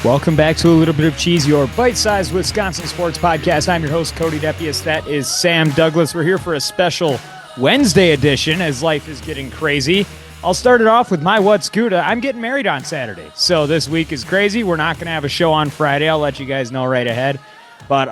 Welcome back to A Little Bit of Cheese, your bite-sized Wisconsin sports podcast. I'm your host, Cody Depius. That is Sam Douglas. We're here for a special Wednesday edition as life is getting crazy. I'll start it off with my What's Gouda. I'm getting married on Saturday, so this week is crazy. We're not going to have a show on Friday. I'll let you guys know right ahead. But,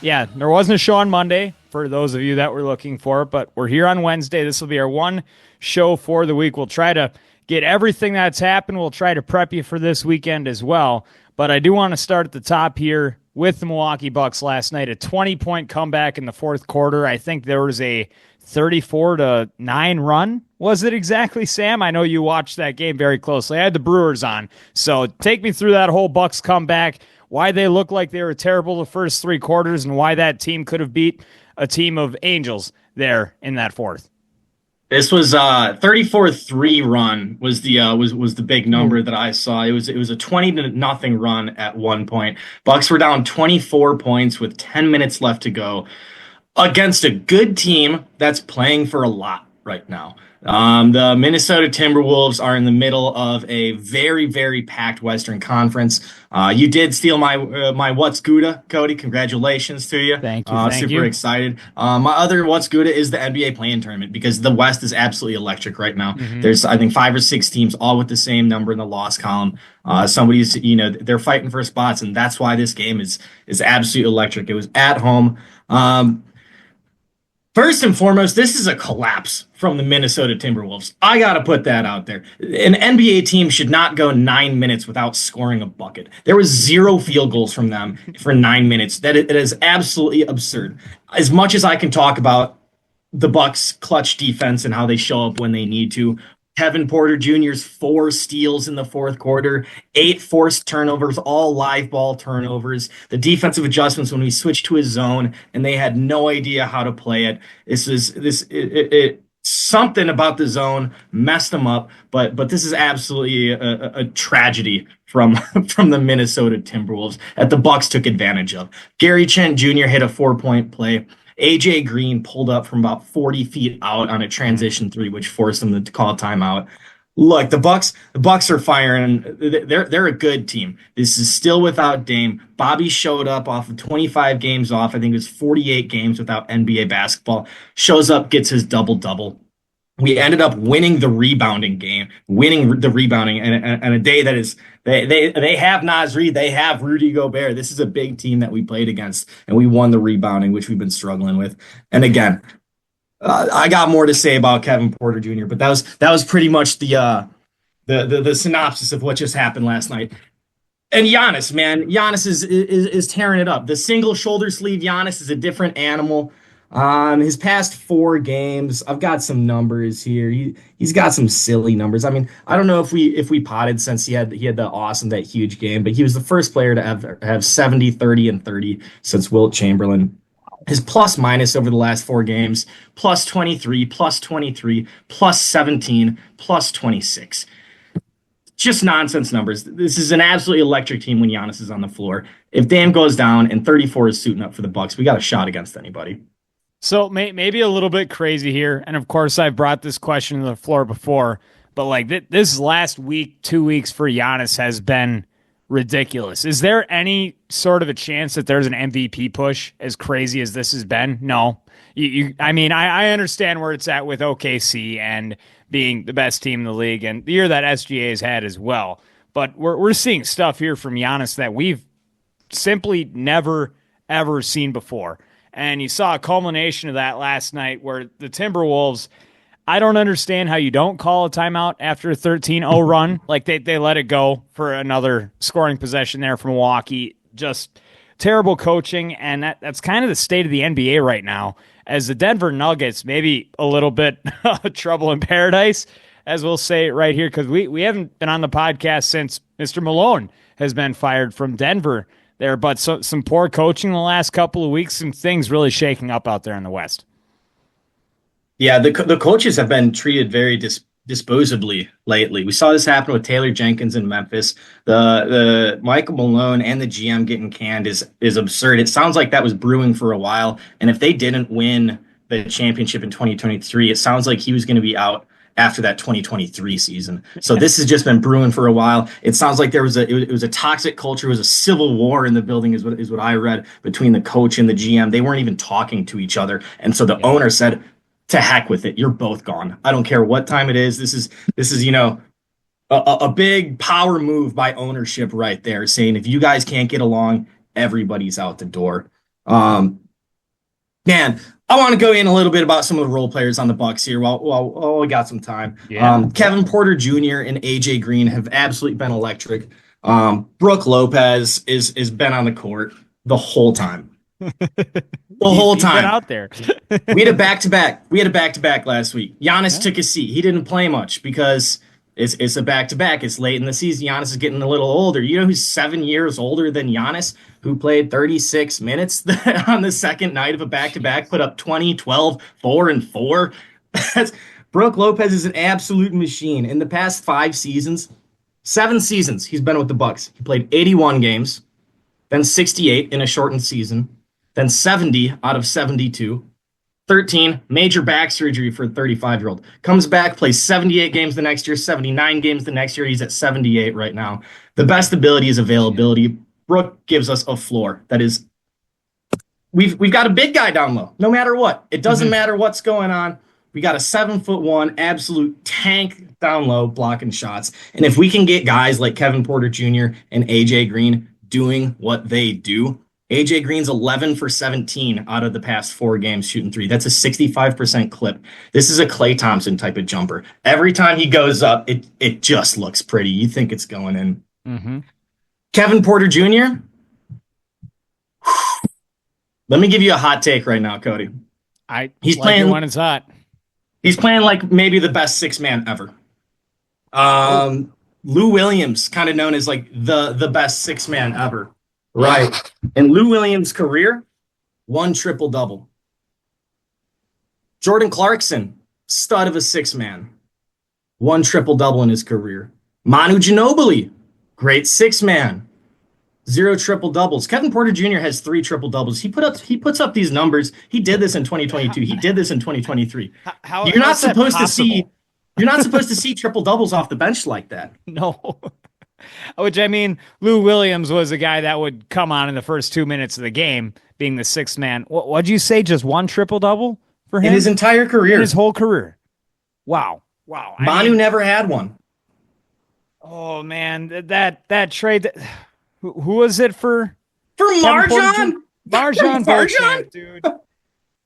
there wasn't a show on Monday for those of you that were looking for it, but we're here on Wednesday. This will be our one show for the week. We'll try to get everything that's happened. We'll try to prep you for this weekend as well. But I do want to start at the top here with the Milwaukee Bucks last night. A 20-point comeback in the fourth quarter. I think there was a 34-9 run. Was it exactly, Sam? I know you watched that game very closely. I had the Brewers on. So take me through that whole Bucks comeback, why they looked like they were terrible the first three quarters, and why that team could have beat a team of Angels there in that fourth. This was 34-3 run was the big number that I saw. It was a 20-0 run at one point. Bucks were down 24 points with 10 minutes left to go against a good team that's playing for a lot right now. The Minnesota Timberwolves are in the middle of a very, very packed Western Conference. You did steal my What's Gouda, Cody. Congratulations to you. Thank you. Super excited. My other What's Gouda is the NBA play-in tournament because the West is absolutely electric right now. Mm-hmm. There's, I think, 5 or 6 teams all with the same number in the loss column. Somebody's, they're fighting for spots, and that's why this game is absolutely electric. It was at home. First and foremost, this is a collapse from the Minnesota Timberwolves. I got to put that out there. An NBA team should not go 9 minutes without scoring a bucket. There was 0 field goals from them for 9 minutes. It is absolutely absurd. As much as I can talk about the Bucks' clutch defense and how they show up when they need to, Kevin Porter Jr.'s 4 steals in the fourth quarter, 8 forced turnovers, all live ball turnovers. The defensive adjustments when we switched to a zone and they had no idea how to play it. Something about the zone messed them up, but this is absolutely a tragedy from the Minnesota Timberwolves that the Bucks took advantage of. Gary Trent Jr. hit a 4-point play. AJ Green pulled up from about 40 feet out on a transition 3, which forced them to call a timeout. Look, the Bucks are firing. They're a good team. This is still without Dame. Bobby showed up off of 25 games off. I think it was 48 games without NBA basketball. Shows up, gets his double-double. We ended up winning the rebounding game, and a day that is they have Naz Reid, they have Rudy Gobert. This is a big team that we played against, and we won the rebounding, which we've been struggling with. And again, I got more to say about Kevin Porter Jr., but that was pretty much the synopsis of what just happened last night. And Giannis, man, Giannis is tearing it up. The single shoulder sleeve Giannis is a different animal. His past 4 games, I've got some numbers here. He's got some silly numbers. I mean, I don't know if we potted since he had that huge game, but he was the first player to have 70, 30, and 30 since Wilt Chamberlain. His plus minus over the last 4 games, plus 23, plus 23, plus 17, plus 26. Just nonsense numbers. This is an absolutely electric team when Giannis is on the floor. If Dame goes down and 34 is suiting up for the Bucks, we got a shot against anybody. So maybe a little bit crazy here, and of course I've brought this question to the floor before, but like this last week, 2 weeks for Giannis has been ridiculous. Is there any sort of a chance that there's an MVP push as crazy as this has been? No. I understand where it's at with OKC and being the best team in the league and the year that SGA has had as well, but we're seeing stuff here from Giannis that we've simply never, ever seen before. And you saw a culmination of that last night where the Timberwolves, I don't understand how you don't call a timeout after a 13-0 run. Like they let it go for another scoring possession there from Milwaukee. Just terrible coaching, and that's kind of the state of the NBA right now. As the Denver Nuggets, maybe a little bit trouble in paradise, as we'll say right here, because we haven't been on the podcast since Mr. Malone has been fired from Denver there, but some poor coaching the last couple of weeks, some things really shaking up out there in the West. Yeah, the coaches have been treated very disposably lately. We saw this happen with Taylor Jenkins in Memphis. The Michael Malone and the GM getting canned is absurd. It sounds like that was brewing for a while, and if they didn't win the championship in 2023, it sounds like he was going to be out after that 2023 season. So this has just been brewing for a while. It sounds like it was a toxic culture. It was a civil war in the building is what I read between the coach and the GM. They weren't even talking to each other. And so the owner said, to heck with it. You're both gone. I don't care what time it is. This is, a big power move by ownership right there, saying if you guys can't get along, everybody's out the door. Man, I want to go in a little bit about some of the role players on the Bucks here while we got some time. Yeah. Kevin Porter Jr. and AJ Green have absolutely been electric. Brooke Lopez is been on the court the whole time. The whole time. He's been out there. We had a back-to-back. We had a back-to-back last week. Giannis took a seat. He didn't play much because it's a back-to-back. It's late in the season. Giannis is getting a little older. You know who's 7 years older than Giannis, who played 36 minutes on the second night of a back-to-back, put up 20, 12, 4, and 4? Brooke Lopez is an absolute machine. In the past 7 seasons, he's been with the Bucks. He played 81 games, then 68 in a shortened season, then 70 out of 72, 13, major back surgery for a 35-year-old. Comes back, plays 78 games the next year, 79 games the next year. He's at 78 right now. The best ability is availability. Brooke gives us a floor that is, we've got a big guy down low, no matter what. It doesn't matter what's going on. We got a 7'1" absolute tank down low blocking shots. And if we can get guys like Kevin Porter Jr. and AJ Green doing what they do, AJ Green's 11 for 17 out of the past 4 games shooting 3. That's a 65% clip. This is a Klay Thompson type of jumper. Every time he goes up, it just looks pretty. You think it's going in. Mm-hmm. Kevin Porter Jr., let me give you a hot take right now, Cody. He's playing when it's hot. He's playing like maybe the best 6-man ever. Lou Williams, kind of known as like the best 6-man ever. Right. In Lou Williams' career, 1 triple-double. Jordan Clarkson, stud of a 6-man. 1 triple-double in his career. Manu Ginobili, great 6-man. 0 triple-doubles. Kevin Porter Jr. has 3 triple-doubles. He puts up these numbers. He did this in 2022. He did this in 2023. You're not supposed to see triple-doubles off the bench like that. No. Which, I mean, Lou Williams was a guy that would come on in the first 2 minutes of the game, being the 6th man. What'd you say? Just 1 triple-double for him? In his entire career. In his whole career. Wow. Manu never had one. Oh, man. That trade. Who was it for? For MarJon? MarJon, dude.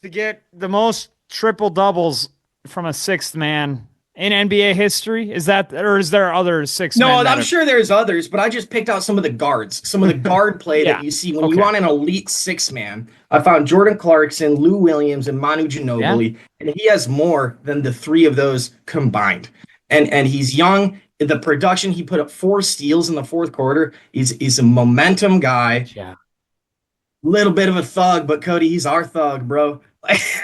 To get the most triple-doubles from a 6th man in NBA history? Is there other 6 men? No, I'm sure there's others, but I just picked out some of the guards, some of the guard play that you see when you want an elite 6-man. I found Jordan Clarkson, Lou Williams, and Manu Ginobili, and he has more than the 3 of those combined. And he's young. The production, he put up 4 steals in the fourth quarter. He's a momentum guy. Yeah. Little bit of a thug, but Cody, he's our thug, bro.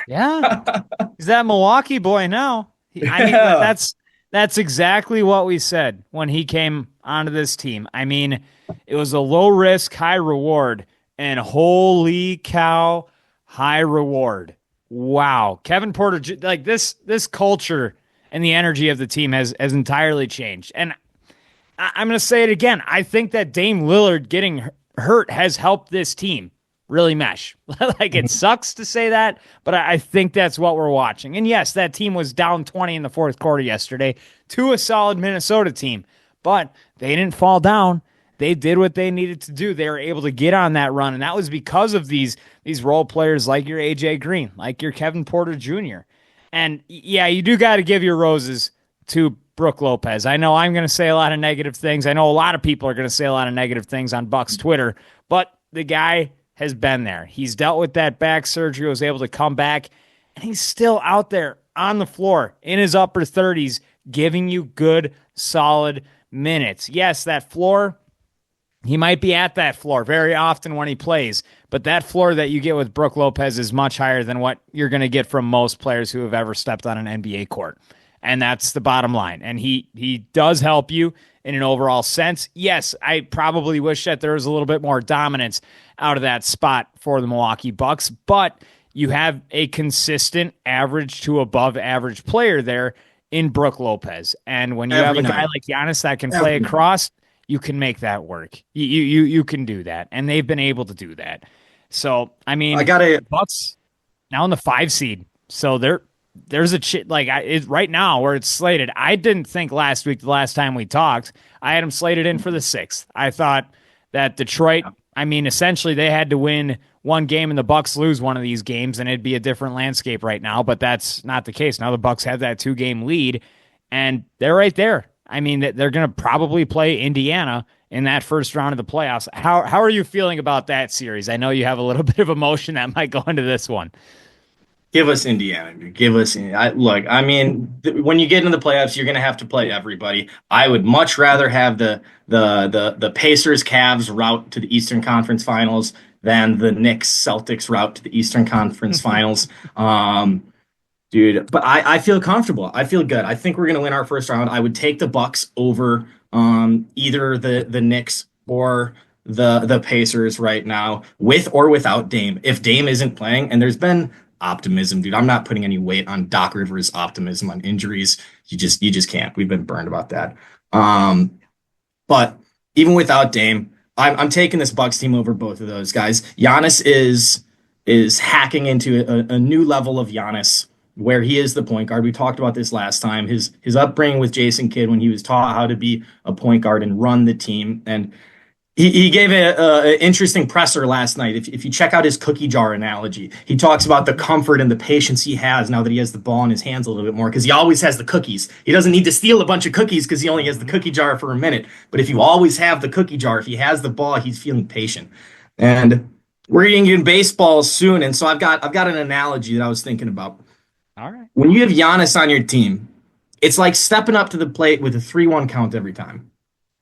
Yeah. He's that Milwaukee boy now. I mean, that's exactly what we said when he came onto this team. I mean, it was a low risk, high reward, and holy cow, high reward. Wow. Kevin Porter, like this culture and the energy of the team has entirely changed. And I'm going to say it again. I think that Dame Lillard getting hurt has helped this team really mesh. Like, it sucks to say that, but I think that's what we're watching. And yes, that team was down 20 in the fourth quarter yesterday to a solid Minnesota team, but they didn't fall down. They did what they needed to do. They were able to get on that run, and that was because of these role players like your AJ Green, like your Kevin Porter Jr. And yeah, you do got to give your roses to Brooke Lopez. I know I'm going to say a lot of negative things. I know a lot of people are going to say a lot of negative things on Bucks Twitter, but the guy has been there. He's dealt with that back surgery, was able to come back, and he's still out there on the floor in his upper 30s, giving you good, solid minutes. Yes, that floor, he might be at that floor very often when he plays, but that floor that you get with Brooke Lopez is much higher than what you're going to get from most players who have ever stepped on an NBA court. And that's the bottom line. And he does help you in an overall sense. Yes, I probably wish that there was a little bit more dominance out of that spot for the Milwaukee Bucks, but you have a consistent average to above average player there in Brook Lopez. And when you have every a guy night. like Giannis that can play Every night. across, you can make that work. You can do that, and they've been able to do that. So I I mean, gotta. Bucks now in the 5 seed, so there's a right now where it's slated. I didn't think last week, the last time we talked, I had them slated in for the 6th. I thought that Detroit, I mean, essentially they had to win one game and the Bucks lose one of these games and it'd be a different landscape right now, but that's not the case. Now the Bucks have that 2-game lead and they're right there. I mean, they're going to probably play Indiana in that first round of the playoffs. How are you feeling about that series? I know you have a little bit of emotion that might go into this one. Give us Indiana, dude. Give us. Look, I mean, when you get into the playoffs, you're going to have to play everybody. I would much rather have the Pacers Cavs route to the Eastern Conference Finals than the Knicks Celtics route to the Eastern Conference Finals. Dude, but I feel comfortable. I feel good. I think we're going to win our first round. I would take the Bucks over either the Knicks or the Pacers right now, with or without Dame. If Dame isn't playing, and there's been optimism, dude. I'm not putting any weight on Doc Rivers' optimism on injuries. You just can't. We've been burned about that. But even without Dame, I'm taking this Bucks team over both of those guys. Giannis is hacking into a new level of Giannis where he is the point guard. We talked about this last time. His upbringing with Jason Kidd when he was taught how to be a point guard and run the team. And he gave an interesting presser last night. If you check out his cookie jar analogy, he talks about the comfort and the patience he has now that he has the ball in his hands a little bit more because he always has the cookies. He doesn't need to steal a bunch of cookies because he only has the cookie jar for a minute. But if you always have the cookie jar, if he has the ball, he's feeling patient. And we're getting in baseball soon, and so I've got an analogy that I was thinking about. All right. When you have Giannis on your team, it's like stepping up to the plate with a 3-1 count every time.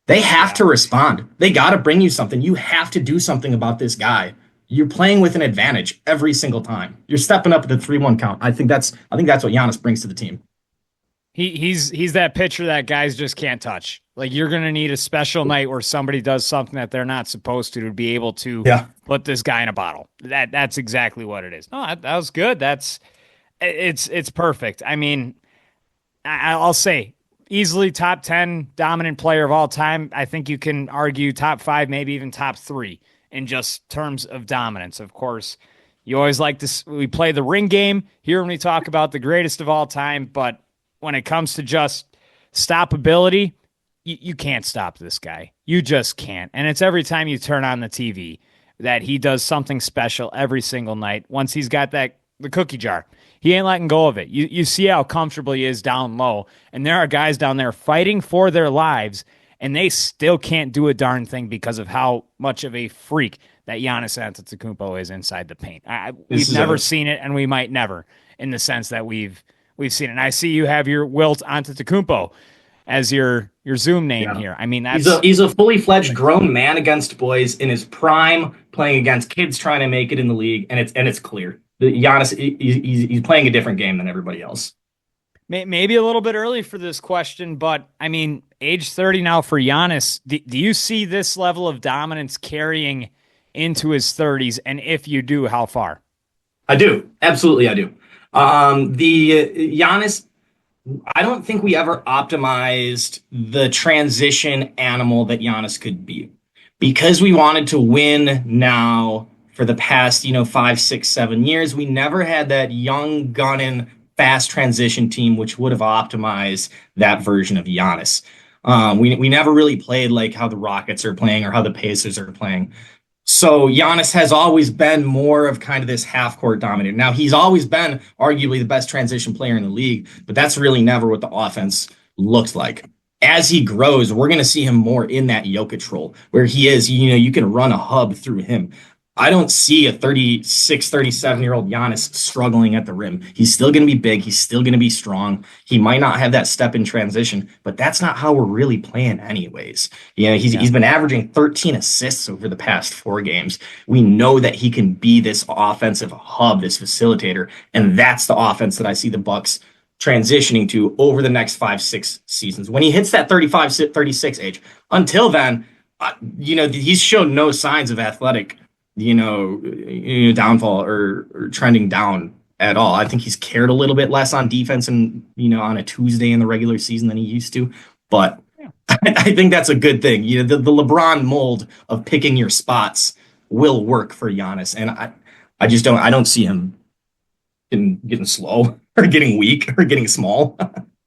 They have to respond. They got to bring you something. You have to do something about this guy. You're playing with an advantage every single time. You're stepping up at the 3-1 count. I think that's what Giannis brings to the team. He's that pitcher that guys just can't touch. Like you're going to need a special night where somebody does something that they're not supposed to be able to put this guy in a bottle. That's exactly what it is. No, that was good. It's perfect. I mean, I'll say easily top 10 dominant player of all time. I think you can argue top 5, maybe even top 3 in just terms of dominance. Of course, you always like to, we play the ring game here when we talk about the greatest of all time, but when it comes to just stoppability, you can't stop this guy. You just can't. And it's every time you turn on the TV that he does something special every single night. Once he's got the cookie jar, he ain't letting go of it. You see how comfortable he is down low, and there are guys down there fighting for their lives, and they still can't do a darn thing because of how much of a freak that Giannis Antetokounmpo is inside the paint. We've never seen it, and we might never, in the sense that we've seen it. And I see you have your Wilt Antetokounmpo as your Zoom name here. I mean, he's a fully fledged grown man against boys in his prime, playing against kids trying to make it in the league, and it's clear. Giannis, he's playing a different game than everybody else. Maybe a little bit early for this question, but I mean, age 30 now for Giannis. Do you see this level of dominance carrying into his 30s? And if you do, how far? I do. Absolutely, I do. The Giannis, I don't think we ever optimized the transition animal that Giannis could be because we wanted to win now. For the past, 5, 6, 7 years, we never had that young gunning fast transition team, which would have optimized that version of Giannis. We never really played like how the Rockets are playing or how the Pacers are playing. So Giannis has always been more of kind of this half-court dominator. Now, he's always been arguably the best transition player in the league, but that's really never what the offense looks like. As he grows, we're going to see him more in that Jokic role, where he is, you can run a hub through him. I don't see a 36, 37-year-old Giannis struggling at the rim. He's still going to be big. He's still going to be strong. He might not have that step in transition, but that's not how we're really playing anyways. He's been averaging 13 assists over the past 4 games. We know that he can be this offensive hub, this facilitator, and that's the offense that I see the Bucks transitioning to over the next 5, 6 seasons. When he hits that 35, 36 age, until then, he's shown no signs of athletic downfall or trending down at all. I think he's cared a little bit less on defense and on a Tuesday in the regular season than he used to. But Yeah. I think that's a good thing. The LeBron mold of picking your spots will work for Giannis, and I just don't see him getting slow or getting weak or getting small.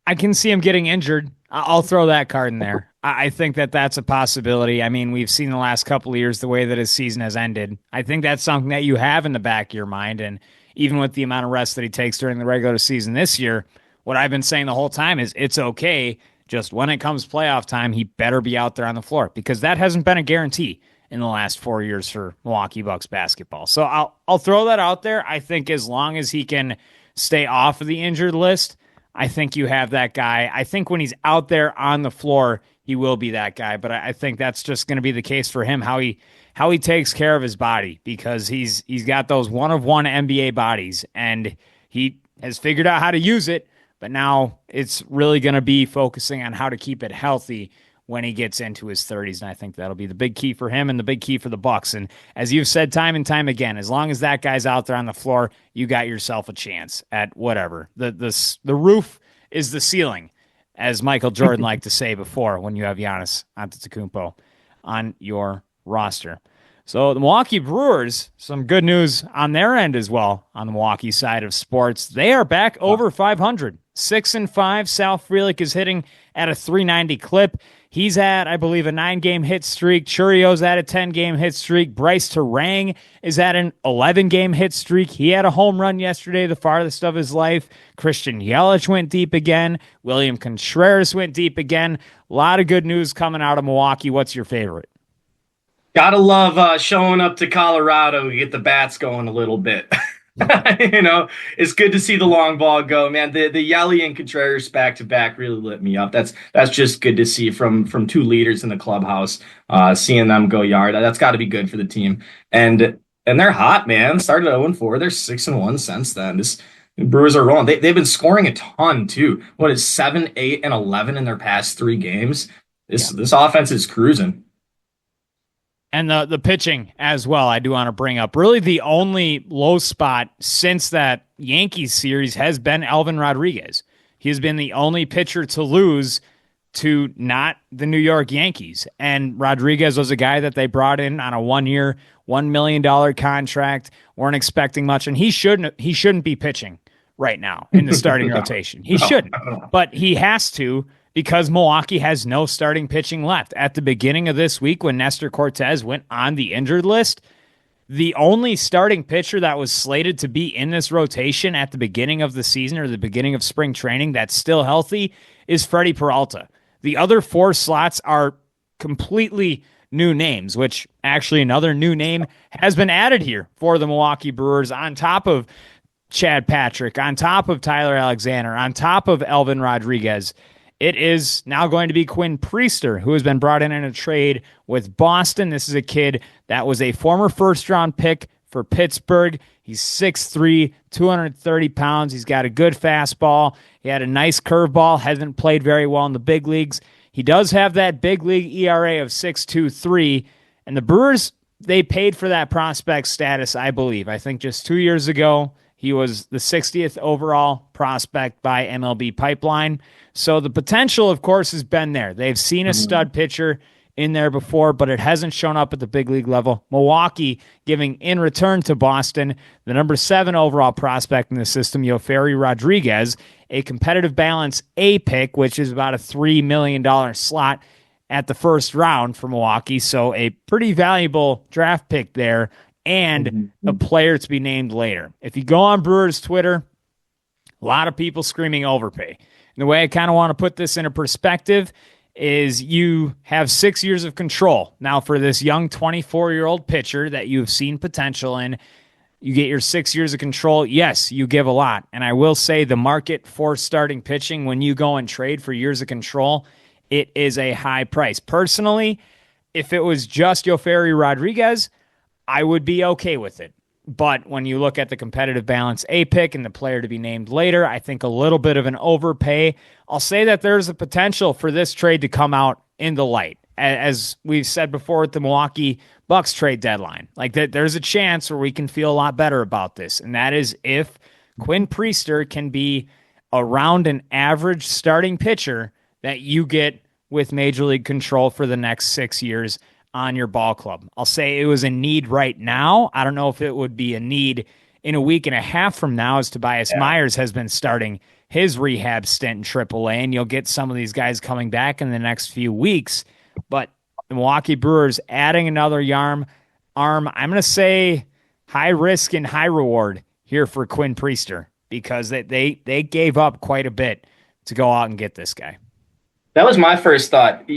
I can see him getting injured. I'll throw that card in there. I think that that's a possibility. I mean, we've seen the last couple of years the way that his season has ended. I think that's something that you have in the back of your mind. And even with the amount of rest that he takes during the regular season this year, what I've been saying the whole time is it's okay. Just when it comes playoff time, he better be out there on the floor because that hasn't been a guarantee in the last 4 years for Milwaukee Bucks basketball. So I'll throw that out there. I think as long as he can stay off of the injured list, I think you have that guy. I think when he's out there on the floor, he will be that guy. But I think that's just going to be the case for him, how he takes care of his body, because he's got those one of one NBA bodies, and he has figured out how to use it. But now it's really going to be focusing on how to keep it healthy when he gets into his 30s, and I think that'll be the big key for him and the big key for the Bucks. And as you've said time and time again, as long as that guy's out there on the floor, you got yourself a chance at whatever. The roof is the ceiling, as Michael Jordan liked to say before, when you have Giannis Antetokounmpo on your roster. So the Milwaukee Brewers, some good news on their end as well on the Milwaukee side of sports. They are back over 500. 6-5. Sal Frelick is hitting at a 390 clip. He's at, I believe, a 9-game hit streak. Churio's at a 10-game hit streak. Bryce Terang is at an 11-game hit streak. He had a home run yesterday, the farthest of his life. Christian Yelich went deep again. William Contreras went deep again. A lot of good news coming out of Milwaukee. What's your favorite? Gotta love showing up to Colorado to get the bats going a little bit. It's good to see the long ball go, man. The Yelly and Contreras back to back really lit me up. That's just good to see from two leaders in the clubhouse. Seeing them go yard, that's got to be good for the team. And they're hot, man. Started 0-4. They're 6-1 since then. The Brewers are rolling. They've been scoring a ton too. What is 7, 8, and 11 in their past 3 games? This offense is cruising. And the pitching as well, I do want to bring up. Really the only low spot since that Yankees series has been Elvin Rodriguez. He's been the only pitcher to lose to not the New York Yankees. And Rodriguez was a guy that they brought in on a 1-year, $1 million contract. Weren't expecting much, and he shouldn't be pitching right now in the starting rotation. He shouldn't, but he has to, because Milwaukee has no starting pitching left. At the beginning of this week, when Nestor Cortez went on the injured list, the only starting pitcher that was slated to be in this rotation at the beginning of the season or the beginning of spring training that's still healthy is Freddie Peralta. The other 4 slots are completely new names, which actually another new name has been added here for the Milwaukee Brewers on top of Chad Patrick, on top of Tyler Alexander, on top of Elvin Rodriguez. It is now going to be Quinn Priester, who has been brought in a trade with Boston. This is a kid that was a former first-round pick for Pittsburgh. He's 6'3", 230 pounds. He's got a good fastball. He had a nice curveball, hasn't played very well in the big leagues. He does have that big league ERA of 6.23, and the Brewers, they paid for that prospect status, I believe. I think just 2 years ago, he was the 60th overall prospect by MLB Pipeline. So the potential, of course, has been there. They've seen a stud pitcher in there before, but it hasn't shown up at the big league level. Milwaukee giving in return to Boston the number 7 overall prospect in the system, Yoferi Rodriguez, a competitive balance A pick, which is about a $3 million slot at the first round for Milwaukee. So a pretty valuable draft pick there, and a player to be named later. If you go on Brewers Twitter, a lot of people screaming overpay. And the way I kind of want to put this into perspective is you have 6 years of control. Now for this young 24-year-old pitcher that you've seen potential in, you get your 6 years of control. Yes, you give a lot. And I will say the market for starting pitching, when you go and trade for years of control, it is a high price. Personally, if it was just Yoferi Rodriguez, I would be okay with it. But when you look at the competitive balance A pick and the player to be named later, I think a little bit of an overpay. I'll say that there's a potential for this trade to come out in the light. As we've said before at the Milwaukee Bucks trade deadline, like that, there's a chance where we can feel a lot better about this. And that is if Quinn Priester can be around an average starting pitcher that you get with Major League control for the next 6 years on your ball club. I'll say it was a need right now. I don't know if it would be a need in a week and a half from now, as Tobias Myers has been starting his rehab stint in AAA, and you'll get some of these guys coming back in the next few weeks. But the Milwaukee Brewers adding another arm, I'm going to say high risk and high reward here for Quinn Priester, because they gave up quite a bit to go out and get this guy. That was my first thought.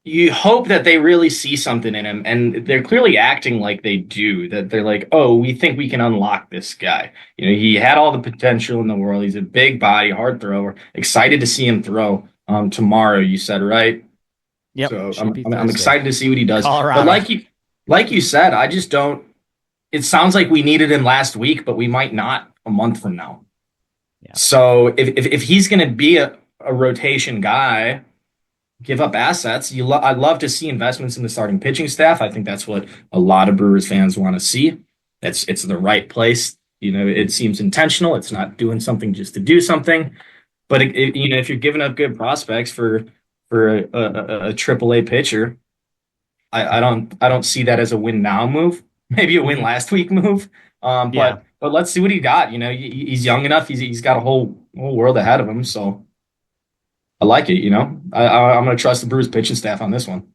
You hope that they really see something in him, and they're clearly acting like they do, that they're like, oh, we think we can unlock this guy. He had all the potential in the world. He's a big body, hard thrower. Excited to see him throw tomorrow, you said, right? Yep. So I'm excited to see what he does. Colorado. But like you said, I just don't. It sounds like we needed him last week, but we might not a month from now. Yeah. So if he's going to be a rotation guy, give up assets. I'd love to see investments in the starting pitching staff. I think that's what a lot of Brewers fans want to see. It's the right place. It seems intentional. It's not doing something just to do something. But if you're giving up good prospects for a AAA pitcher, I don't see that as a win now move. Maybe a win last week move. But let's see what he got. He's young enough. He's got a whole world ahead of him. So I like it. I'm going to trust the Brewers pitching staff on this one.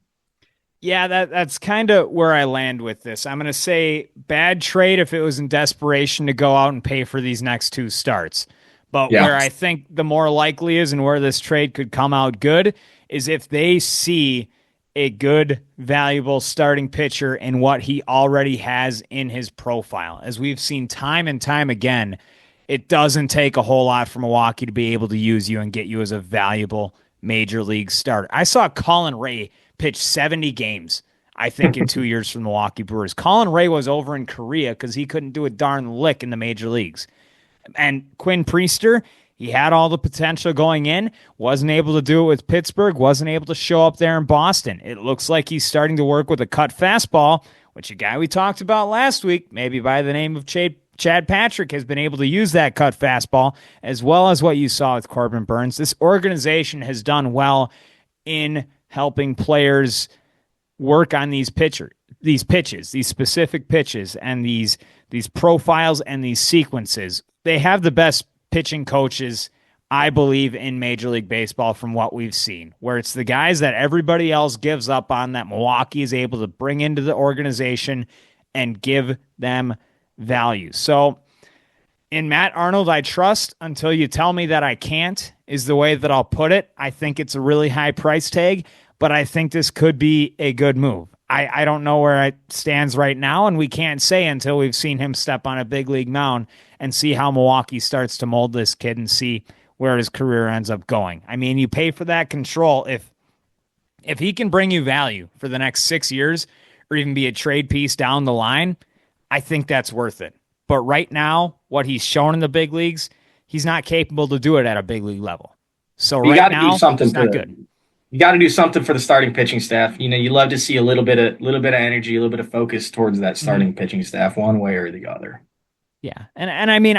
Yeah, that's kind of where I land with this. I'm going to say bad trade if it was in desperation to go out and pay for these next two starts. But where I think the more likely is, and where this trade could come out good, is if they see a good, valuable starting pitcher in what he already has in his profile. As we've seen time and time again, it doesn't take a whole lot for Milwaukee to be able to use you and get you as a valuable major league starter. I saw Colin Ray pitch 70 games, I think, in 2 years from the Milwaukee Brewers. Colin Ray was over in Korea because he couldn't do a darn lick in the major leagues. And Quinn Priester, he had all the potential going in, wasn't able to do it with Pittsburgh, wasn't able to show up there in Boston. It looks like he's starting to work with a cut fastball, which a guy we talked about last week, maybe by the name of Chad Patrick, has been able to use that cut fastball, as well as what you saw with Corbin Burns. This organization has done well in helping players work on these pitches, these specific pitches, and these profiles and these sequences. They have the best pitching coaches, I believe, in Major League Baseball from what we've seen, where it's the guys that everybody else gives up on that Milwaukee is able to bring into the organization and give them value. So in Matt Arnold, I trust until you tell me that I can't, is the way that I'll put it. I think it's a really high price tag, but I think this could be a good move. I don't know where it stands right now, and we can't say until we've seen him step on a big league mound and see how Milwaukee starts to mold this kid and see where his career ends up going. I mean, you pay for that control. If he can bring you value for the next 6 years or even be a trade piece down the line, I think that's worth it. But right now, what he's shown in the big leagues, he's not capable to do it at a big league level. So right now, it's not good. You got to do something for the starting pitching staff. You love to see a little bit of energy, a little bit of focus towards that starting pitching staff, one way or the other. Yeah, and I mean,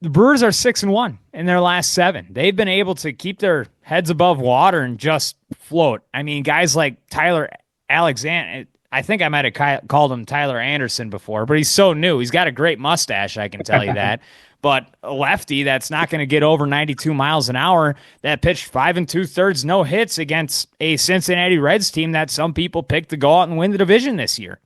the Brewers are 6-1 in their last 7. They've been able to keep their heads above water and just float. I mean, guys like Tyler Alexander. I think I might have called him Tyler Anderson before, but he's so new. He's got a great mustache, I can tell you that. But a lefty that's not going to get over 92 miles an hour, that pitched 5 2/3 no hits against a Cincinnati Reds team that some people picked to go out and win the division this year.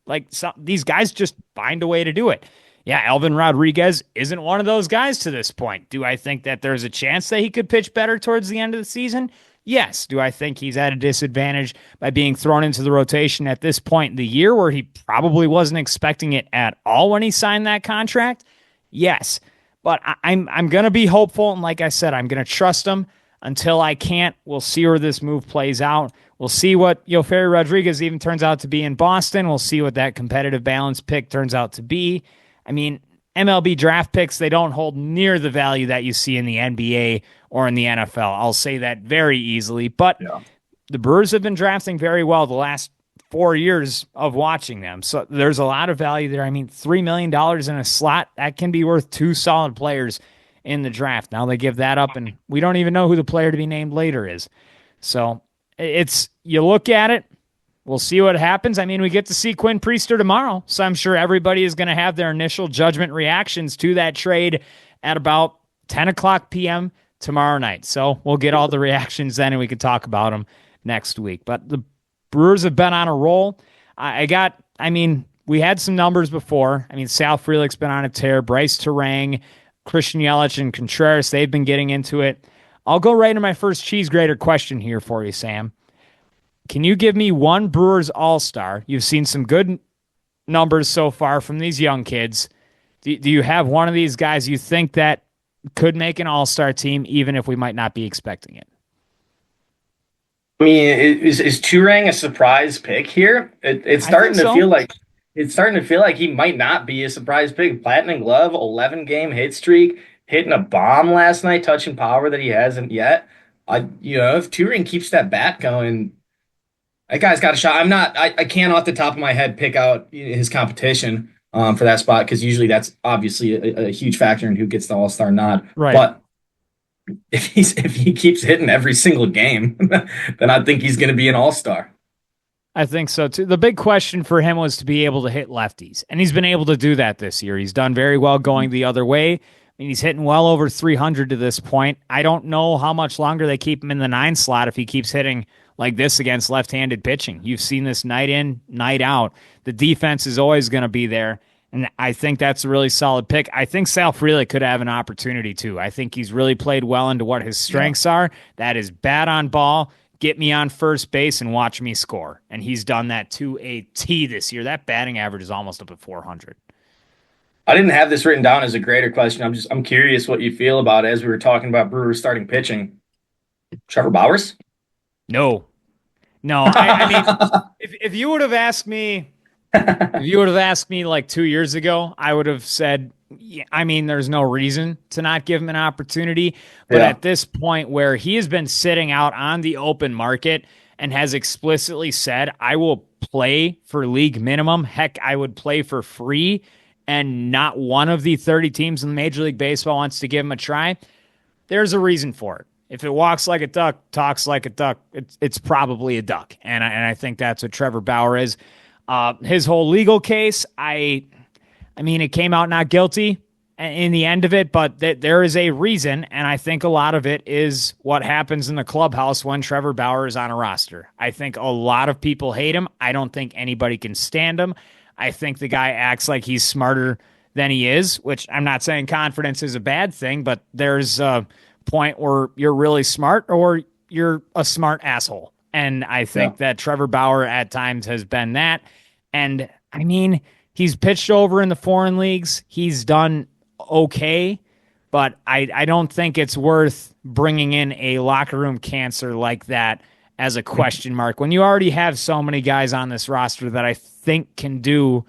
These guys just find a way to do it. Yeah, Elvin Rodriguez isn't one of those guys to this point. Do I think that there's a chance that he could pitch better towards the end of the season? Yes. Do I think he's at a disadvantage by being thrown into the rotation at this point in the year where he probably wasn't expecting it at all when he signed that contract? Yes. But I'm going to be hopeful, and like I said, I'm going to trust him until I can't. We'll see where this move plays out. We'll see what Yoferi Rodriguez even turns out to be in Boston. We'll see what that competitive balance pick turns out to be. I mean, MLB draft picks, they don't hold near the value that you see in the NBA or in the NFL. I'll say that very easily. But the Brewers have been drafting very well the last 4 years of watching them. So there's a lot of value there. I mean, $3 million in a slot, that can be worth two solid players in the draft. Now they give that up, and we don't even know who the player to be named later is. So it's, you look at it, we'll see what happens. I mean, we get to see Quinn Priester tomorrow, so I'm sure everybody is going to have their initial judgment reactions to that trade at about 10 o'clock p.m. tomorrow night. So we'll get all the reactions then, and we can talk about them next week. But the Brewers have been on a roll. We had some numbers before. I mean, Sal Frelick's been on a tear. Bryce Terang, Christian Yelich, and Contreras, they've been getting into it. I'll go right into my first cheese grater question here for you, Sam. Can you give me one Brewers all-star? You've seen some good numbers so far from these young kids. Do you have one of these guys you think that could make an all-star team, even if we might not be expecting it? I mean, is Turang a surprise pick here? It's starting to feel like he might not be a surprise pick. Platinum glove, 11-game hit streak, hitting a bomb last night, touching power that he hasn't yet. If Turang keeps that bat going, that guy's got a shot. I can't off the top of my head pick out his competition for that spot, because usually that's obviously a huge factor in who gets the all-star nod. Right. But if he keeps hitting every single game, then I think he's going to be an all-star. I think so too. The big question for him was to be able to hit lefties, and he's been able to do that this year. He's done very well going the other way. I mean, he's hitting well over 300 to this point. I don't know how much longer they keep him in the 9 slot if he keeps hitting like this against left-handed pitching. You've seen this night in, night out. The defense is always going to be there, and I think that's a really solid pick. I think Sal Frelick could have an opportunity too. I think he's really played well into what his strengths are. That is bat on ball, get me on first base, and watch me score. And he's done that to a T this year. That batting average is almost up at 400. I didn't have this written down as a greater question. I'm curious what you feel about it, as we were talking about Brewers starting pitching. Trevor Bauers? No. I mean, if you would have asked me, like 2 years ago, I would have said, I mean, there's no reason to not give him an opportunity. But at this point where he has been sitting out on the open market and has explicitly said, I will play for league minimum. Heck, I would play for free. And not one of the 30 teams in Major League Baseball wants to give him a try. There's a reason for it. If it walks like a duck, talks like a duck, it's probably a duck. And I think that's what Trevor Bauer is. His whole legal case, I mean, it came out not guilty in the end of it, but there is a reason, and I think a lot of it is what happens in the clubhouse when Trevor Bauer is on a roster. I think a lot of people hate him. I don't think anybody can stand him. I think the guy acts like he's smarter than he is, which I'm not saying confidence is a bad thing, but there's a point where you're really smart or you're a smart asshole. And I think that Trevor Bauer at times has been that. And I mean, he's pitched over in the foreign leagues. He's done okay, but I don't think it's worth bringing in a locker room cancer like that as a question mark when you already have so many guys on this roster that I think can do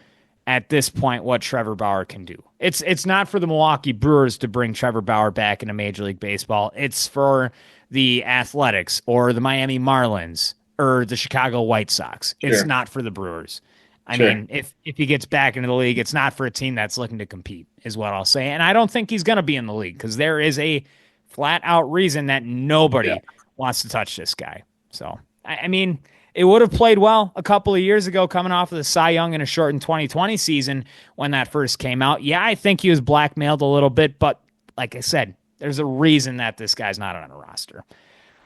at this point what Trevor Bauer can do. It's not for the Milwaukee Brewers to bring Trevor Bauer back into Major League Baseball. It's for the Athletics or the Miami Marlins or the Chicago White Sox. It's Sure. not for the Brewers. I mean, if he gets back into the league, it's not for a team that's looking to compete, is what I'll say. And I don't think he's going to be in the league because there is a flat-out reason that nobody wants to touch this guy. So, I mean, it would have played well a couple of years ago coming off of the Cy Young in a shortened 2020 season when that first came out. Yeah, I think he was blackmailed a little bit, but like I said, there's a reason that this guy's not on a roster.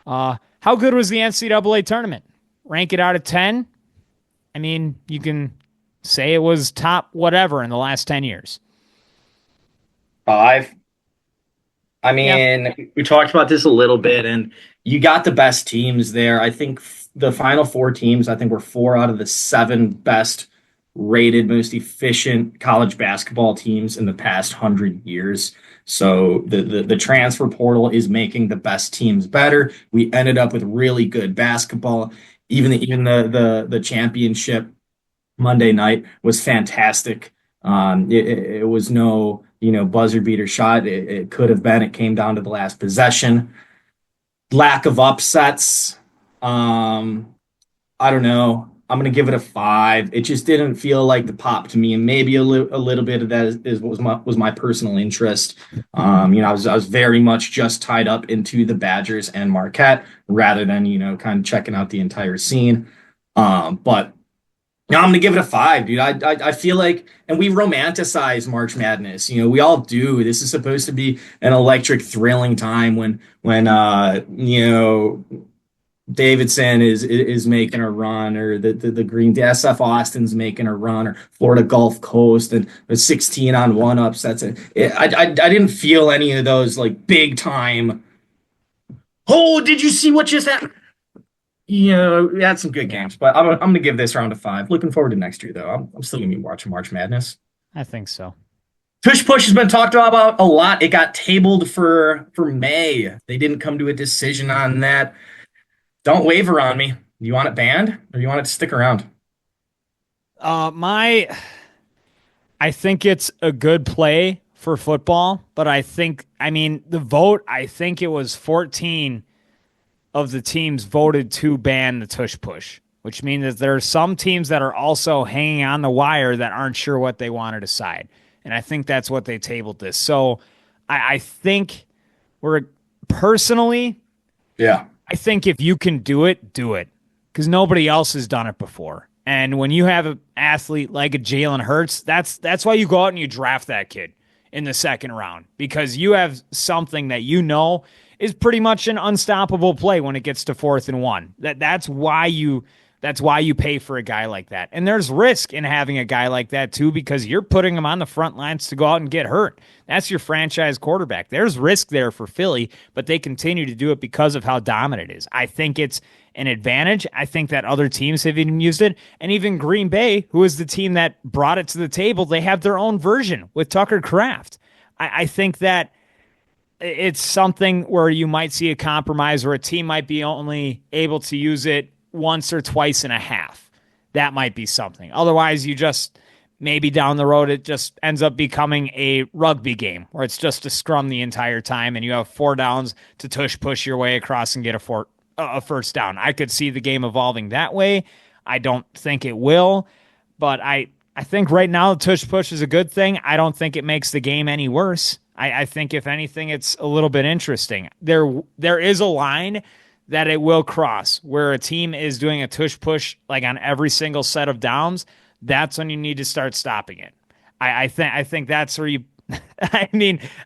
How good was the NCAA tournament? Rank it out of 10? I mean, you can say it was top whatever in the last 10 years. 5. I mean, we talked about this a little bit, and you got the best teams there. I think the final 4 teams, I think, were 4 out of the 7 best rated, most efficient college basketball teams in the past 100 years. So the transfer portal is making the best teams better. We ended up with really good basketball. Even the championship Monday night was fantastic. It was no buzzer beater shot. It could have been. It came down to the last possession. Lack of upsets. I don't know. I'm gonna give it a 5. It just didn't feel like the pop to me, and maybe a little bit of that was my personal interest. I was very much just tied up into the Badgers and Marquette rather than kind of checking out the entire scene. But no, I'm gonna give it a 5, dude. I feel like, and we romanticize March Madness. We all do. This is supposed to be an electric, thrilling time when Davidson is making a run, or the Green the SF Austin's making a run, or Florida Gulf Coast and the 16 on one upsets. I didn't feel any of those like big time. Oh, did you see what just happened? We had some good games, but I'm gonna give this round a 5. Looking forward to next year, though. I'm still gonna be watching March Madness. I think so. Tush Push has been talked about a lot. It got tabled for May. They didn't come to a decision on that. Don't waver on me. You want it banned, or you want it to stick around? My I think it's a good play for football, but the vote, I think it was 14 of the teams voted to ban the tush push, which means that there are some teams that are also hanging on the wire that aren't sure what they want to decide. And I think that's what they tabled this. So I think we're personally, Yeah. I think if you can do it, do it. Because nobody else has done it before. And when you have an athlete like a Jalen Hurts, that's why you go out and you draft that kid in the second round. Because you have something that is pretty much an unstoppable play when it gets to 4th and 1. That's why you pay for a guy like that. And there's risk in having a guy like that too, because you're putting him on the front lines to go out and get hurt. That's your franchise quarterback. There's risk there for Philly, but they continue to do it because of how dominant it is. I think it's an advantage. I think that other teams have even used it. And even Green Bay, who is the team that brought it to the table, they have their own version with Tucker Kraft. I think that it's something where you might see a compromise where a team might be only able to use it once or twice in a half. That might be something. Otherwise, you just maybe down the road, it just ends up becoming a rugby game where it's just a scrum the entire time and you have 4 downs to tush push your way across and get a first down. I could see the game evolving that way. I don't think it will, but I think right now the tush push is a good thing. I don't think it makes the game any worse. I think if anything, it's a little bit interesting. There is a line that it will cross where a team is doing a tush push like on every single set of downs. That's when you need to start stopping it. I think that's where you.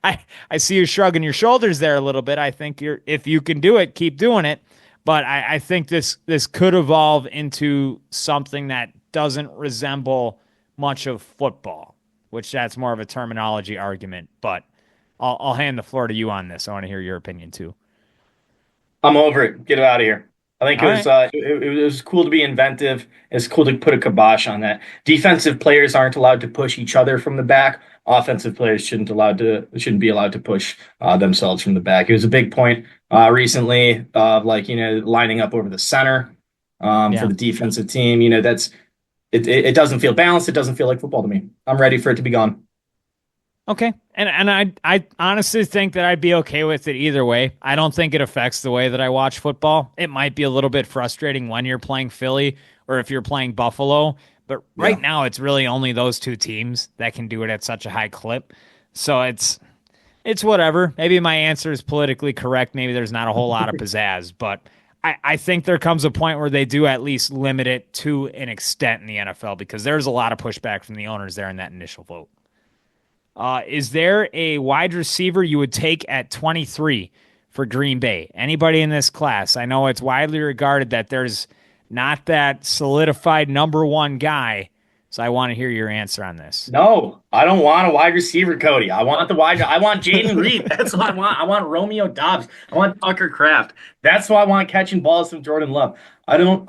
I see you shrugging your shoulders there a little bit. I think if you can do it, keep doing it. But I think this could evolve into something that doesn't resemble much of football, which that's more of a terminology argument. But I'll hand the floor to you on this. I want to hear your opinion too. I'm over it. Get it out of here. I think it was cool to be inventive. It's cool to put a kibosh on that. Defensive players aren't allowed to push each other from the back. Offensive players shouldn't be allowed to push themselves from the back. It was a big point recently of lining up over the center for the defensive team. It doesn't feel balanced. It doesn't feel like football to me. I'm ready for it to be gone. Okay. And I honestly think that I'd be okay with it either way. I don't think it affects the way that I watch football. It might be a little bit frustrating when you're playing Philly or if you're playing Buffalo, but right now it's really only those two teams that can do it at such a high clip. So it's whatever. Maybe my answer is politically correct. Maybe there's not a whole lot of pizzazz, but I think there comes a point where they do at least limit it to an extent in the NFL because there's a lot of pushback from the owners there in that initial vote. Is there a wide receiver you would take at 23 for Green Bay? Anybody in this class? I know it's widely regarded that there's not that solidified number one guy, so I want to hear your answer on this. No, I don't want a wide receiver, Cody. I want Jaden Reed. That's what I want. I want Romeo Dobbs. I want Tucker Kraft. That's why I want catching balls from Jordan Love. I didn't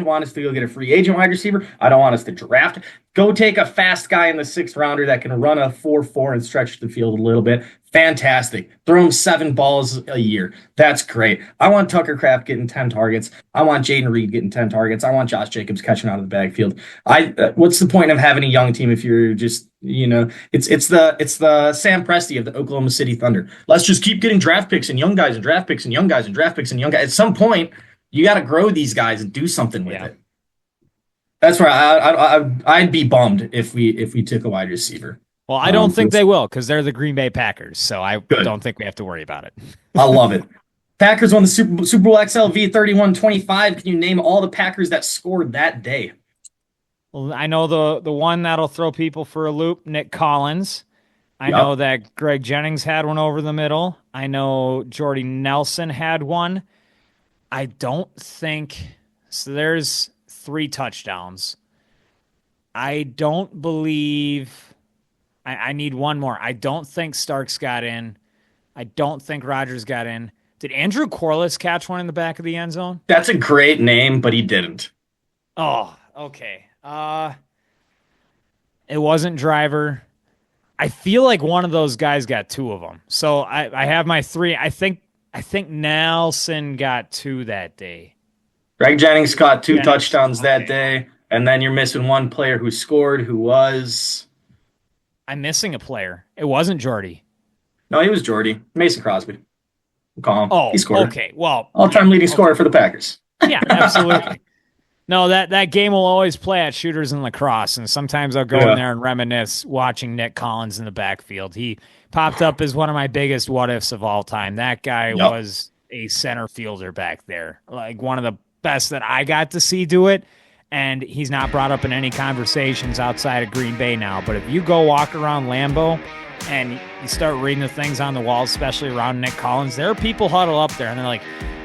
want us to go get a free agent wide receiver. I don't want us to draft. Go take a fast guy in the 6th rounder that can run a 4.4 and stretch the field a little bit. Fantastic. Throw him 7 balls a year. That's great. I want Tucker Kraft getting 10 targets. I want Jaden Reed getting 10 targets. I want Josh Jacobs catching out of the backfield. What's the point of having a young team if you're just, it's the Sam Presti of the Oklahoma City Thunder. Let's just keep getting draft picks and young guys and draft picks and young guys and draft picks and young guys. At some point, You got to grow these guys and do something with Yeah. it. That's where I'd be bummed if we took a wide receiver. Well, I don't think they will because they're the Green Bay Packers, so I Good. don't think we have to worry about it. I love it. Packers won the Super Bowl XLV 31-25. Can you name all the Packers that scored that day? Well, I know the one that'll throw people for a loop, Nick Collins. I know that Greg Jennings had one over the middle. I know Jordy Nelson had one. I don't think so. There's 3 touchdowns. I don't believe I need one more. I don't think Starks got in. I don't think Rodgers got in. Did Andrew Corliss catch one in the back of the end zone? That's a great name, but he didn't. Oh, okay. It wasn't Driver. I feel like one of those guys got 2 of them. So I have my 3. I think Nelson got 2 that day. Greg Jennings caught 2 touchdowns that day, and then you're missing one player who scored, who was... I'm missing a player. It wasn't Jordy. No, he was Jordy. Mason Crosby. We'll call him. Oh, he scored. Okay. Well, all-time leading scorer for the Packers. Yeah, absolutely. No, that game will always play at Shooters in Lacrosse, and sometimes I'll go in there and reminisce watching Nick Collins in the backfield. He popped up as one of my biggest what-ifs of all time. That guy was a center fielder back there, like one of the best that I got to see do it, and he's not brought up in any conversations outside of Green Bay now. But if you go walk around Lambeau and you start reading the things on the walls, especially around Nick Collins, there are people huddle up there, and they're like,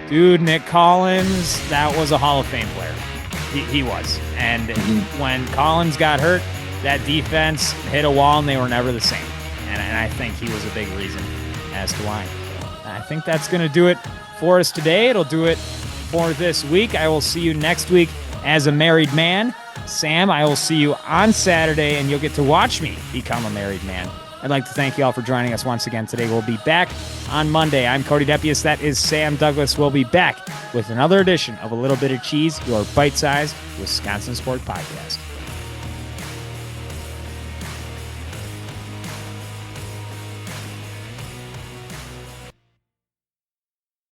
dude, Nick Collins, that was a Hall of Fame player. He was. And when Collins got hurt, that defense hit a wall, and they were never the same. And I think he was a big reason as to why. I think that's going to do it for us today. It'll do it for this week. I will see you next week as a married man. Sam, I will see you on Saturday, and you'll get to watch me become a married man. I'd like to thank you all for joining us once again today. We'll be back on Monday. I'm Cody Depius. That is Sam Douglas. We'll be back with another edition of A Little Bit of Cheese, your bite-sized Wisconsin sport podcast.